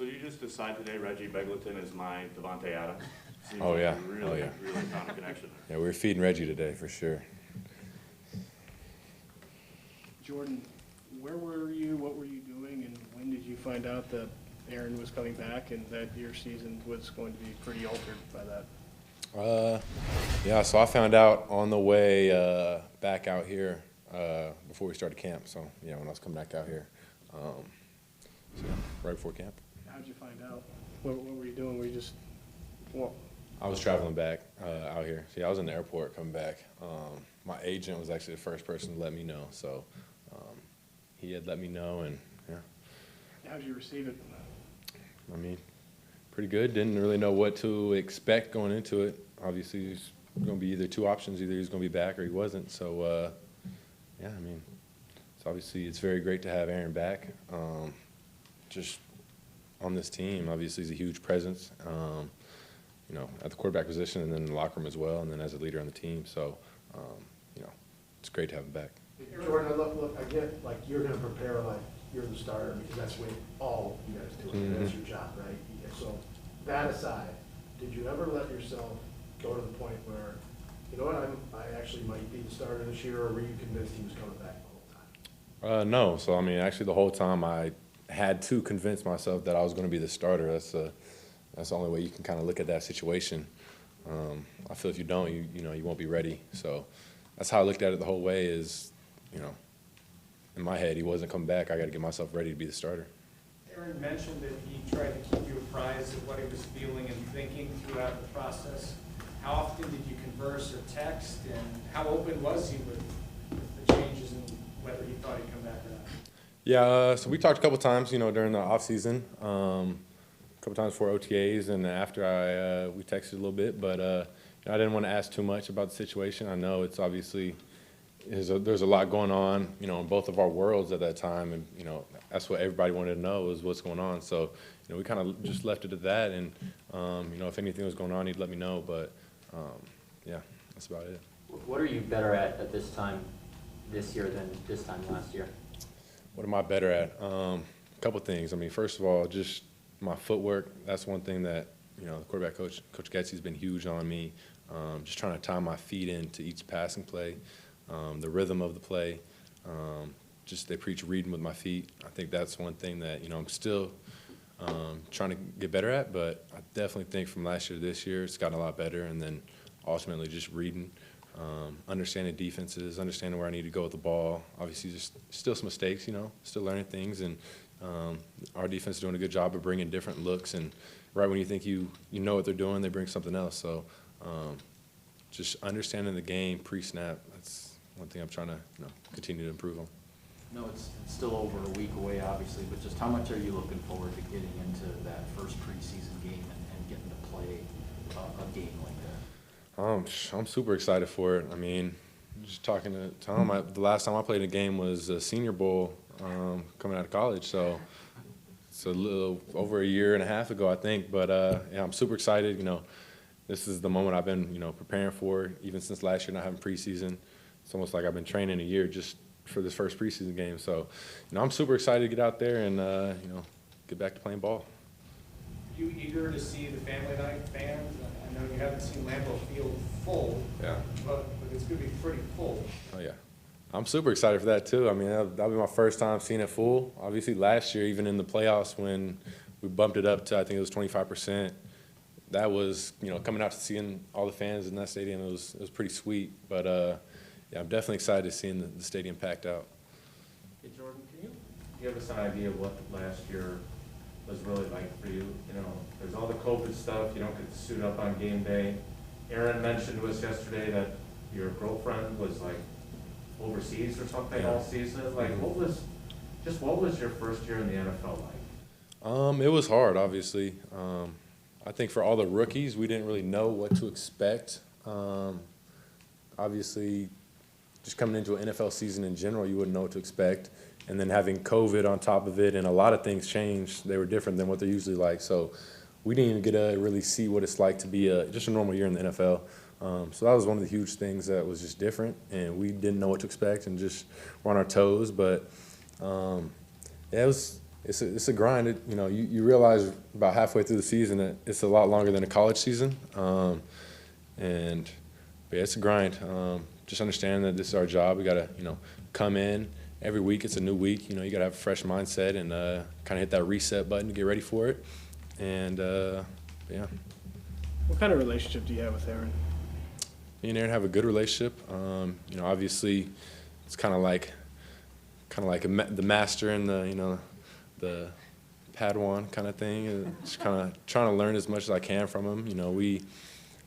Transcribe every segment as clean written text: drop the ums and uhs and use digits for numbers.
So you just decide today Reggie Begelton is my Devontae Adams? Seems Oh, like yeah. you really, Oh, yeah. really found a connection there. Yeah, we were feeding Reggie today for sure. Jordan, where were you, what were you doing, and when did you find out that Aaron was coming back and that your season was going to be pretty altered by that? Yeah, so I found out on the way back out here before we started camp. So, yeah, when I was coming back out here. So, right before camp. How'd you find out? What were you doing? Were you just, well, I was traveling back out here. See, I was in the airport coming back. My agent was actually the first person to let me know. So he had let me know, and, yeah. how'd you receive it? I mean, pretty good. Didn't really know what to expect going into it. Obviously, there's going to be either two options. Either he was going to be back or he wasn't. So, yeah, I mean, it's very great to have Aaron back. Just on this team, obviously, he's a huge presence, you know, at the quarterback position and then in the locker room as well, and then as a leader on the team. So, you know, it's great to have him back. Jordan, look, I get, like, you're going to prepare like you're the starter because that's the way all you guys do it. Mm-hmm. That's your job, right? Yeah, so that aside, did you ever let yourself go to the point where, you know what, I actually might be the starter this year, or were you convinced he was coming back the whole time? No. So, I mean, actually, the whole time I had to convince myself that I was going to be the starter. That's the only way you can kind of look at that situation. I feel if you don't, you know, you won't be ready. So that's how I looked at it the whole way is, you know, in my head, he wasn't coming back. I got to get myself ready to be the starter. Aaron mentioned that he tried to keep you apprised of what he was feeling and thinking throughout the process. How often did you converse or text, and how open was he with the changes and whether he thought he'd come back or not? Yeah, so we talked a couple times, you know, during the offseason, a couple times before OTAs, and after we texted a little bit, but you know, I didn't want to ask too much about the situation. I know it's obviously there's a lot going on, you know, in both of our worlds at that time, and you know, that's what everybody wanted to know was what's going on. So, you know, we kind of just left it at that, and you know, if anything was going on, he'd let me know. But yeah, that's about it. What are you better at this time this year than this time last year? What am I better at? A couple things. I mean, first of all, just my footwork. That's one thing that, you know, the quarterback coach, Coach Getsy's been huge on me. Just trying to time my feet into each passing play, the rhythm of the play. Just they preach reading with my feet. I think that's one thing that, you know, I'm still trying to get better at, but I definitely think from last year to this year, it's gotten a lot better. And then ultimately just reading. Understanding defenses, understanding where I need to go with the ball. Obviously, just still some mistakes, you know, still learning things, and our defense is doing a good job of bringing different looks. And right when you think you know what they're doing, they bring something else. So just understanding the game pre-snap, that's one thing I'm trying to, you know, continue to improve on. No, it's still over a week away, obviously, but just how much are you looking forward to getting into that first preseason game and getting to play a game like that? I'm super excited for it. I mean, just talking to Tom, the last time I played a game was a Senior Bowl coming out of college, so it's a little over a year and a half ago, I think. But yeah, I'm super excited. You know, this is the moment I've been, you know, preparing for even since last year, not having preseason. It's almost like I've been training a year just for this first preseason game. So, you know, I'm super excited to get out there and you know, get back to playing ball. Are you eager to see the family night fans? I know you haven't seen Lambeau Field full, Yeah. but it's going to be pretty full. Oh, yeah. I'm super excited for that, too. I mean, that'll be my first time seeing it full. Obviously, last year, even in the playoffs, when we bumped it up to, I think it was 25%, that was, you know, coming out to seeing all the fans in that stadium, it was pretty sweet. But, yeah, I'm definitely excited to seeing the stadium packed out. Hey, Jordan, can you give us an idea of what last year was really like for you? You know, there's all the COVID stuff. You don't get to suit up on game day. Aaron mentioned to us yesterday that your girlfriend was like overseas or something all season. Like, what was your first year in the NFL like? It was hard, obviously. I think for all the rookies, we didn't really know what to expect. Obviously, just coming into an NFL season in general, you wouldn't know what to expect. And then having COVID on top of it, and a lot of things changed. They were different than what they're usually like. So we didn't even get to really see what it's like to be just a normal year in the NFL. So that was one of the huge things that was just different, and we didn't know what to expect and just were on our toes. But yeah, it it's a grind. You realize about halfway through the season that it's a lot longer than a college season, but yeah, it's a grind. Just understand that this is our job. We gotta come in every week. It's a new week. You gotta have a fresh mindset and kind of hit that reset button to get ready for it. And yeah. What kind of relationship do you have with Aaron? Me and Aaron have a good relationship. Obviously, it's kind of like the master and the Padawan kind of thing. Just kind of trying to learn as much as I can from him. We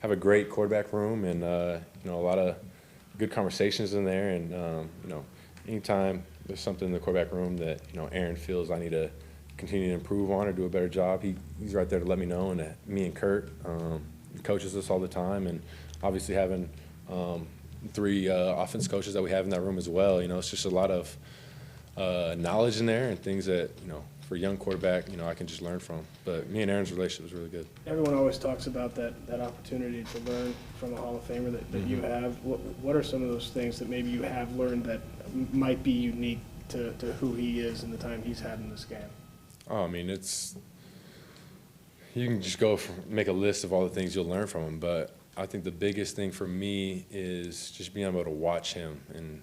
have a great quarterback room and a lot of good conversations in there. And anytime there's something in the quarterback room that Aaron feels I need to continue to improve on or do a better job, he's right there to let me know. And me and Kurt, he coaches us all the time, and obviously having 3 offense coaches that we have in that room as well. It's just a lot of knowledge in there and things that for a young quarterback I can just learn from. But me and Aaron's relationship is really good. Everyone always talks about that opportunity to learn from a Hall of Famer that you have. What are some of those things that maybe you have learned that might be unique to who he is and the time he's had in this game? Oh, I mean, you can just make a list of all the things you'll learn from him, but I think the biggest thing for me is just being able to watch him. And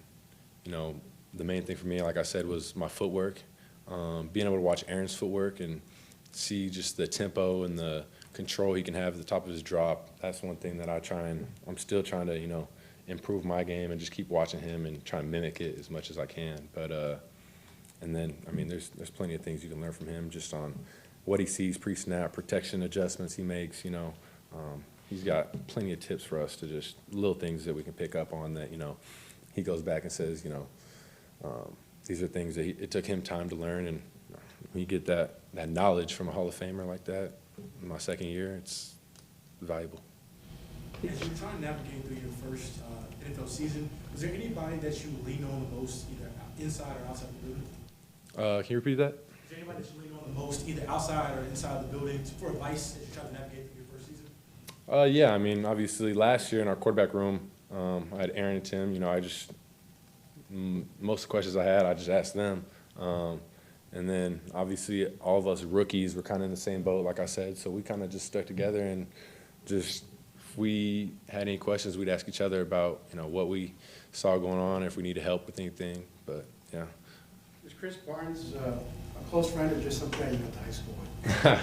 the main thing for me, like I said, was my footwork. Being able to watch Aaron's footwork and see just the tempo and the control he can have at the top of his drop. That's one thing that I'm still trying to improve my game and just keep watching him and try and mimic it as much as I can. But and then I mean there's plenty of things you can learn from him just on what he sees pre-snap, protection adjustments he makes. He's got plenty of tips for us to just little things that we can pick up on that he goes back and says these are things that it took him time to learn. And when you get that knowledge from a Hall of Famer like that in my second year, it's valuable. As you're trying to navigate through your first NFL season, was there anybody that you lean on the most, either inside or outside the building? Can you repeat that? Is there anybody that you lean on the most, either outside or inside the building, for advice as you try to navigate through your first season? Yeah, I mean, obviously last year in our quarterback room, I had Aaron and Tim. Most of the questions I had, I just asked them. And then obviously all of us rookies were kind of in the same boat, like I said, so we kind of just stuck together and just if we had any questions, we'd ask each other about what we saw going on, if we needed help with anything. But yeah. Was Chris Barnes a close friend or just some guy you went to high school with?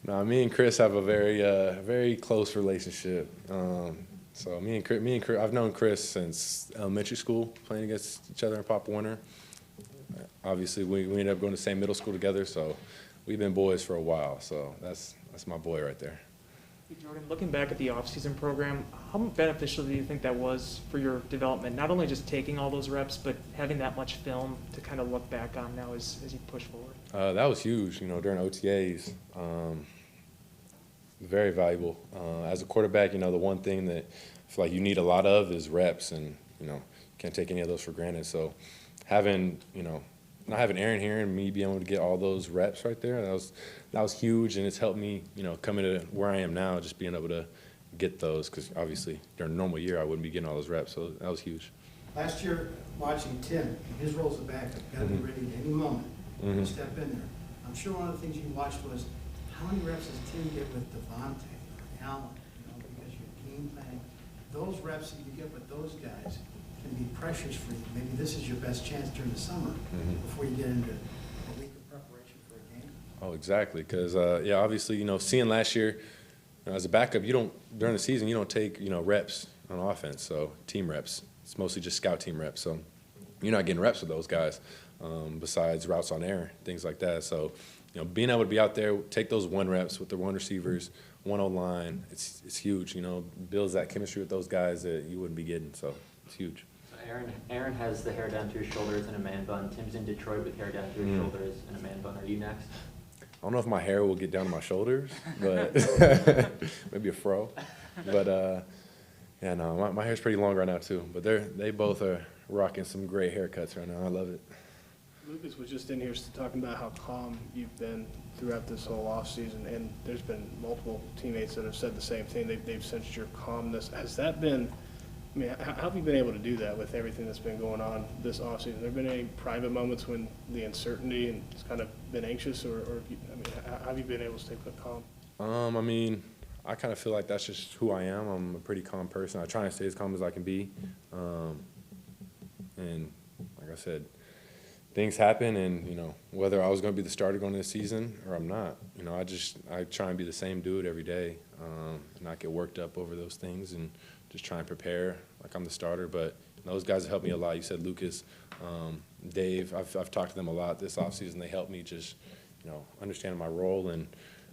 No, me and Chris have a very close relationship. So me and Chris, I've known Chris since elementary school, playing against each other in Pop Warner. Obviously, we ended up going to the same middle school together, so we've been boys for a while. So that's my boy right there. Jordan, looking back at the offseason program, how beneficial do you think that was for your development? Not only just taking all those reps, but having that much film to kind of look back on now as you push forward? That was huge, during OTAs. Very valuable. As a quarterback, the one thing that I feel like you need a lot of is reps, and, you can't take any of those for granted. So having, not having Aaron here and me being able to get all those reps right there, that was huge, and it's helped me, coming to where I am now, just being able to get those, because obviously during a normal year I wouldn't be getting all those reps, so that was huge. Last year, watching Tim, his role as a backup, got to be ready at any moment to step in there. I'm sure one of the things you watched was how many reps does Tim get with Devontae or Allen, because you're game planning. Those reps that you get with those guys can be precious for you. Maybe this is your best chance during the summer before you get into a week of preparation for a game. Oh, exactly, because, obviously, seeing last year, as a backup, during the season, you don't take, reps on offense, so team reps. It's mostly just scout team reps, so you're not getting reps with those guys besides routes on air, things like that. So, being able to be out there, take those 1 reps with the 1 receivers, 1 O-line, it's huge, builds that chemistry with those guys that you wouldn't be getting, so it's huge. Aaron has the hair down to his shoulders in a man bun. Tim's in Detroit with hair down to his shoulders in a man bun. Are you next? I don't know if my hair will get down to my shoulders, but maybe a fro. But yeah, no, my hair's pretty long right now too. But they both are rocking some great haircuts right now. I love it. Lucas was just in here talking about how calm you've been throughout this whole offseason, and there's been multiple teammates that have said the same thing. They've sensed your calmness. Has that been I mean, how have you been able to do that with everything that's been going on this offseason? Have there been any private moments when the uncertainty and it's kind of been anxious, or how have you been able to stay calm? I mean, I kind of feel like that's just who I am. I'm a pretty calm person. I try and stay as calm as I can be. And like I said, things happen, and, you know, whether I was going to be the starter going into the season or I'm not, you know, I try and be the same dude every day, and not get worked up over those things, and just try and prepare like I'm the starter. But those guys have helped me a lot. You said Lucas, Dave. I've talked to them a lot this offseason. They helped me just, you know, understand my role, and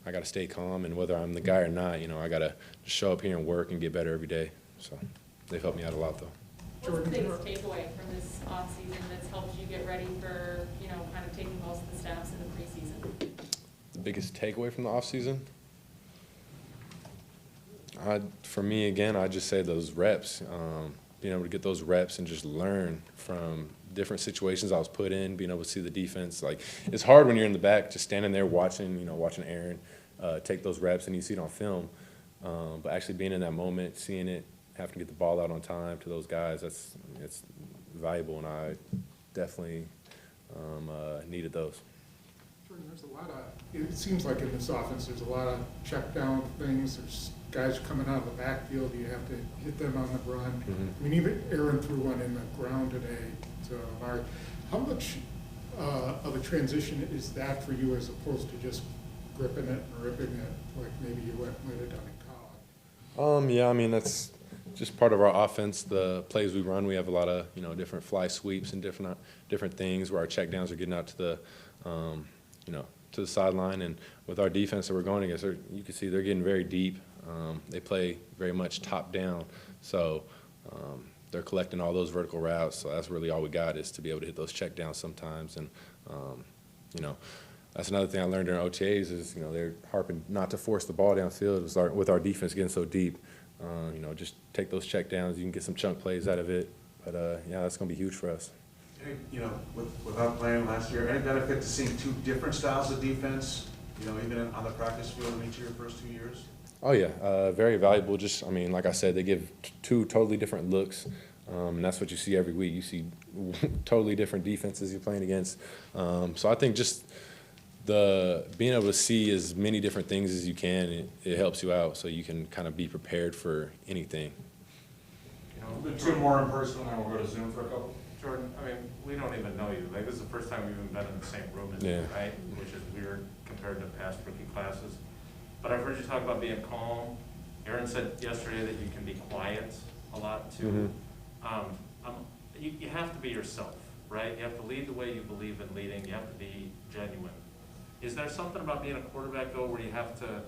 I got to stay calm. And whether I'm the guy or not, you know, I got to just show up here and work and get better every day. So they've helped me out a lot though. What's the biggest takeaway from this offseason that's helped you get ready for, you know, kind of taking most of the snaps in the preseason? The biggest takeaway from the offseason? For me, again, I'd just say those reps. Being able to get those reps and just learn from different situations I was put in, being able to see the defense. Like, it's hard when you're in the back, just standing there watching, you know, watching Aaron take those reps, and you see it on film. But actually being in that moment, seeing it, having to get the ball out on time to those guys, it's valuable, and I definitely needed those. Jordan, there's a lot of, it seems like in this offense, there's a lot of check down things. There's guys coming out of the backfield. You have to hit them on the run. Mm-hmm. I mean, even Aaron threw one in the ground today to Mark. How much of a transition is that for you as opposed to just gripping it and ripping it like maybe you might have done in college? Yeah, I mean, that's just part of our offense. The plays we run, we have a lot of, you know, different fly sweeps and different things where our check downs are getting out to the, you know, to the sideline. And with our defense that we're going against, you can see they're getting very deep. They play very much top down. So they're collecting all those vertical routes. So that's really all we got, is to be able to hit those check downs sometimes. And, you know, that's another thing I learned during OTAs is, you know, they're harping not to force the ball downfield. With our defense getting so deep, you know, just take those check downs. You can get some chunk plays out of it. But, yeah, that's going to be huge for us. You know, without playing last year, any benefit to seeing two different styles of defense, you know, even on the practice field in each of your first 2 years? Oh, yeah, very valuable. Just, I mean, like I said, they give two totally different looks, and that's what you see every week. You see totally different defenses you're playing against. So I think just being able to see as many different things as you can, it helps you out, so you can kind of be prepared for anything. You know, two more in person, and we'll go to Zoom for a couple. Jordan, I mean, we don't even know you. Like, this is the first time we've even been in the same room as you, right? Which is weird compared to past rookie classes. But I've heard you talk about being calm. Aaron said yesterday that you can be quiet a lot too. Mm-hmm. You have to be yourself, right? You have to lead the way you believe in leading. You have to be genuine. Is there something about being a quarterback though where you have to,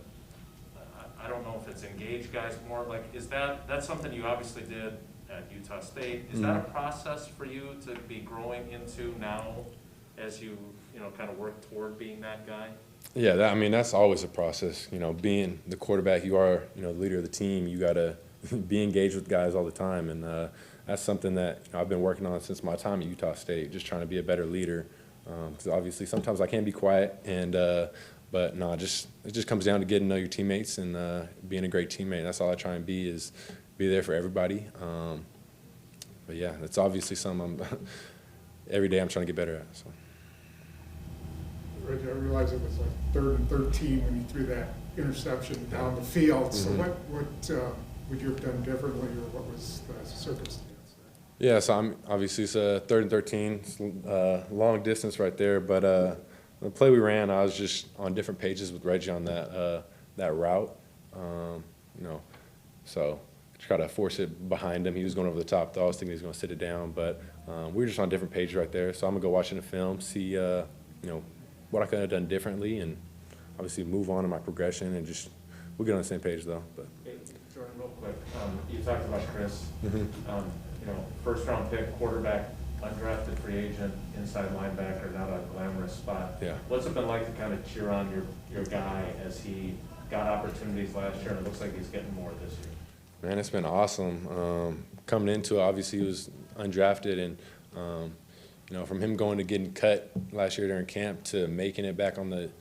I don't know if it's engage guys more, like is that's something you obviously did at Utah State. Is that a process for you to be growing into now as you know, kind of work toward being that guy? Yeah, I mean, that's always a process. You know, being the quarterback, you are, you know, the leader of the team. You got to be engaged with guys all the time. And that's something that, you know, I've been working on since my time at Utah State, just trying to be a better leader. Because obviously sometimes I can be quiet, and but no, it just comes down to getting to know your teammates and being a great teammate. That's all I try and be there for everybody. But yeah, that's obviously something every day I'm trying to get better at. So. Reggie, I realize it was like 3rd and 13 when you threw that interception down the field. So what would you have done differently, or what was the circumstance there? Yeah, so obviously it's a 3rd and 13, it's, long distance right there. But the play we ran, I was just on different pages with Reggie on that route. You know, so try to force it behind him. He was going over the top, though. I was thinking he was going to sit it down, but we were just on different pages right there. So I'm gonna go watch in the film, see you know, what I could have done differently, and obviously move on in my progression, and just we'll get on the same page though. But hey, Jordan, real quick, you talked about Chris. Mm-hmm. You know, first-round pick, quarterback, undrafted free agent, inside linebacker, not a glamorous spot. Yeah. What's it been like to kind of cheer on your guy as he got opportunities last year, and it looks like he's getting more this year? Man, it's been awesome. Coming into it, obviously he was undrafted, and you know, from him going to getting cut last year during camp to making it back on the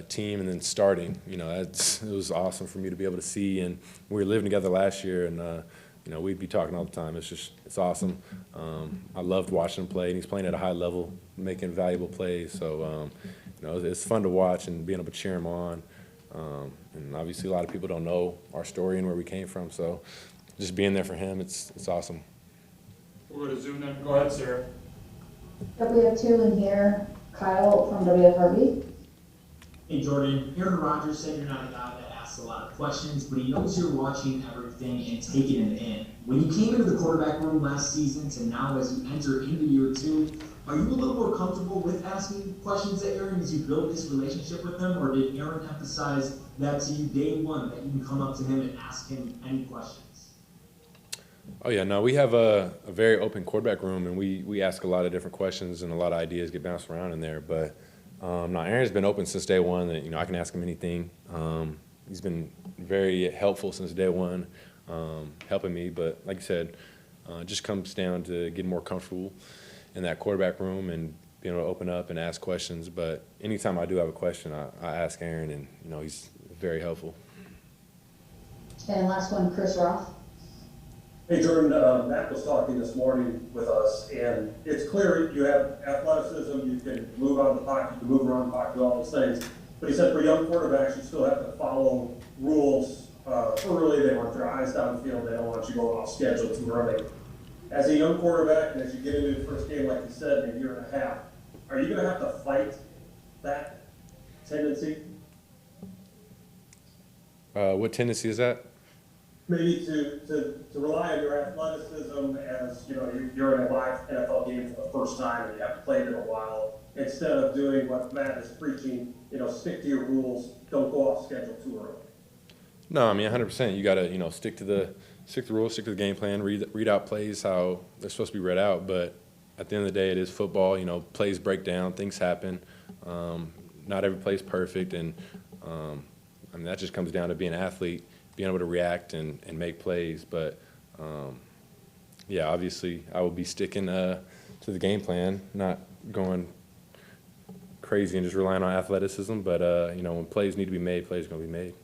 team and then starting, you know, it was awesome for me to be able to see. And we were living together last year, and we'd be talking all the time. It's awesome. I loved watching him play, and he's playing at a high level, making valuable plays. So, it's fun to watch and being able to cheer him on. And obviously, a lot of people don't know our story and where we came from. So, just being there for him, it's awesome. We're going to zoom in. Go ahead, Sarah. We have two in here. Kyle from WFRB. Hey Jordan, Aaron Rodgers said you're not a guy that asks a lot of questions, but he knows you're watching everything and taking it in. When you came into the quarterback room last season to now as you enter into year 2, are you a little more comfortable with asking questions to Aaron as you build this relationship with him, or did Aaron emphasize that to you day one, that you can come up to him and ask him any questions? Oh, yeah, no, we have a very open quarterback room, and we ask a lot of different questions, and a lot of ideas get bounced around in there. But no, Aaron's been open since day one. That I can ask him anything. He's been very helpful since day one, helping me. But like you said, it just comes down to getting more comfortable in that quarterback room and being able to open up and ask questions. But anytime I do have a question, I ask Aaron, and he's very helpful. And last one, Chris Roth. Hey Jordan, Matt was talking this morning with us, and it's clear you have athleticism, you can move out of the pocket, you can move around the pocket, all those things. But he said for young quarterbacks, you still have to follow rules early. They want their eyes downfield. They don't want you going off schedule too early. As a young quarterback, and as you get into the first game, like you said, in a year and a half, are you going to have to fight that tendency? What tendency is that? Maybe to rely on your athleticism as, you're in a live NFL game for the first time and you haven't played in a while, instead of doing what Matt is preaching, stick to your rules, don't go off schedule too early. No, I mean 100%. You got to stick to the rules, stick to the game plan, read out plays how they're supposed to be read out. But at the end of the day, it is football. Plays break down, things happen. Not every play is perfect, and that just comes down to being an athlete, being able to react and make plays. But yeah, obviously I will be sticking to the game plan, not going crazy and just relying on athleticism. But when plays need to be made, plays are going to be made.